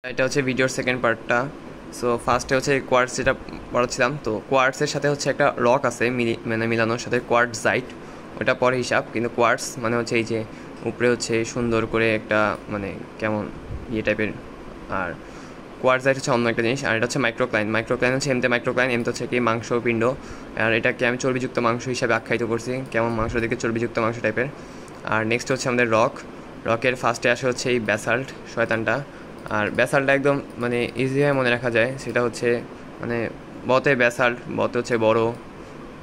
এটা হচ্ছে ভিডিওর সেকেন্ড পার্টটা। সো ফার্স্টে হচ্ছে কোয়ার্টস যেটা পড়াচ্ছিলাম, তো কোয়ার্টসের সাথে হচ্ছে একটা রক আছে মানে মিলানোর সাথে কোয়ার্টজাইট, ওটা পরে হিসাব। কিন্তু কোয়ার্টস মানে হচ্ছে এই যে উপরে হচ্ছে সুন্দর করে একটা মানে কেমন ইয়ে টাইপের, আর কোয়ার্টজাইট হচ্ছে অন্য একটা জিনিস। আর এটা হচ্ছে মাইক্রোক্লাইন। মাইক্রোক্লাইন হচ্ছে এমতে মাইক্রোক্লাইন, এমতে হচ্ছে কি মাংস পিণ্ড। আর এটাকে আমি চর্বিযুক্ত মাংস হিসাবে আখ্যায়িত করছি, কেমন মাংস দিকে চর্বিযুক্ত মাংস টাইপের। আর নেক্সট হচ্ছে আমাদের রক। রকের ফার্স্টে আসে হচ্ছে এই ব্যাসাল্ট শয়তানটা। আর ব্যাসাল্টটা একদম মানে ইজিভাবে মনে রাখা যায়, সেটা হচ্ছে মানে বতে ব্যাসাল্ট, বতে হচ্ছে বড়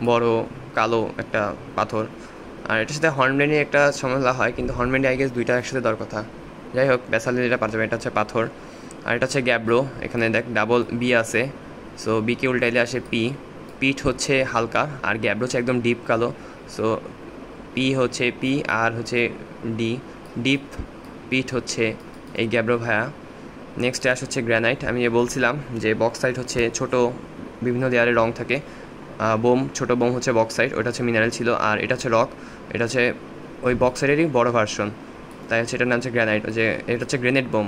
বড় কালো একটা পাথর। আর এটার সাথে হর্নব্লেন্ডি একটা সমস্যা হয়, কিন্তু হর্নব্লেন্ডি আই গেস দুইটা একসাথে দেওয়ার কথা। যাই হোক, ব্যাসাল্ট যেটা পাওয়া যাবে এটা হচ্ছে পাথর। আর এটা হচ্ছে গ্যাব্রো, এখানে দেখ ডাবল বি আছে, সো বিকে উল্টাইলে আসে পি। পিঠ হচ্ছে হালকা, আর গ্যাব্রো হচ্ছে একদম ডিপ কালো। সো পি হচ্ছে পি, আর হচ্ছে ডি, ডিপ পিঠ হচ্ছে এই গ্যাব্রো ভায়া। নেক্সট অ্যাশ হচ্ছে গ্রানাইট। আমি যে বলছিলাম যে বক্সাইট হচ্ছে ছোট বিভিন্ন লেয়ারের রং থাকে, বোম ছোট বোম হচ্ছে বক্সাইট, ওটা হচ্ছে মিনারেল ছিল। আর এটা হচ্ছে রক, এটা হচ্ছে ওই বক্সাইটেরই বড় ভার্সন, তাই হচ্ছে এটার নাম হচ্ছে গ্রানাইট, যে এটা হচ্ছে গ্রেনেড বোম।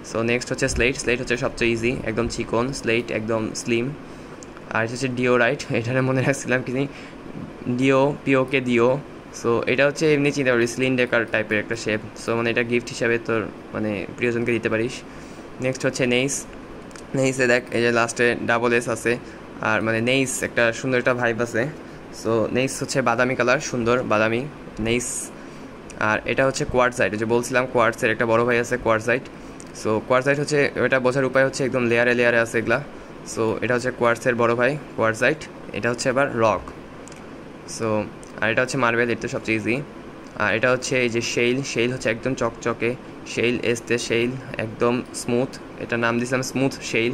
সো নেক্সট হচ্ছে স্লেট। স্লেট হচ্ছে সবচেয়ে ইজি, একদম চিকন স্লেট, একদম স্লিম। আর এটা হচ্ছে ডিওরাইট, এটার মনে রাখছিলাম কি ডিও পিওকে দিও। সো এটা হচ্ছে এমনি চিন্তা করি সিলিন্ডার টাইপের একটা শেপ, সো মানে এটা গিফট হিসাবে তোর মানে প্রিয়জনকে দিতে পারিস। নেক্সট হচ্ছে নেইস। নেইসে দেখ এই যে লাস্টে ডাবল এস আছে, আর মানে নেইস একটা সুন্দর একটা ভাইব আছে। সো নেইস হচ্ছে বাদামি কালার, সুন্দর বাদামি নেইস। আর এটা হচ্ছে কোয়ার্টজাইট, যে বলছিলাম কোয়ার্টসের একটা বড় ভাই আছে কোয়ার্টজাইট। সো কোয়ার্টজাইট হচ্ছে এটা বোঝার উপায় হচ্ছে একদম লেয়ারে লেয়ারে আছে এগুলা। সো এটা হচ্ছে কোয়ার্টসের বড় ভাই কোয়ার্টজাইট। এটা হচ্ছে আবার রক। সো আর এটা হচ্ছে মার্বেল, এটা সবচেয়ে ইজি। আর এটা হচ্ছে এই যে শেইল। শেইল হচ্ছে একদম চকচকে, শেইল এসতে শেইল একদম স্মুথ, এটা নাম দিয়েছিলাম স্মুথ শেইল।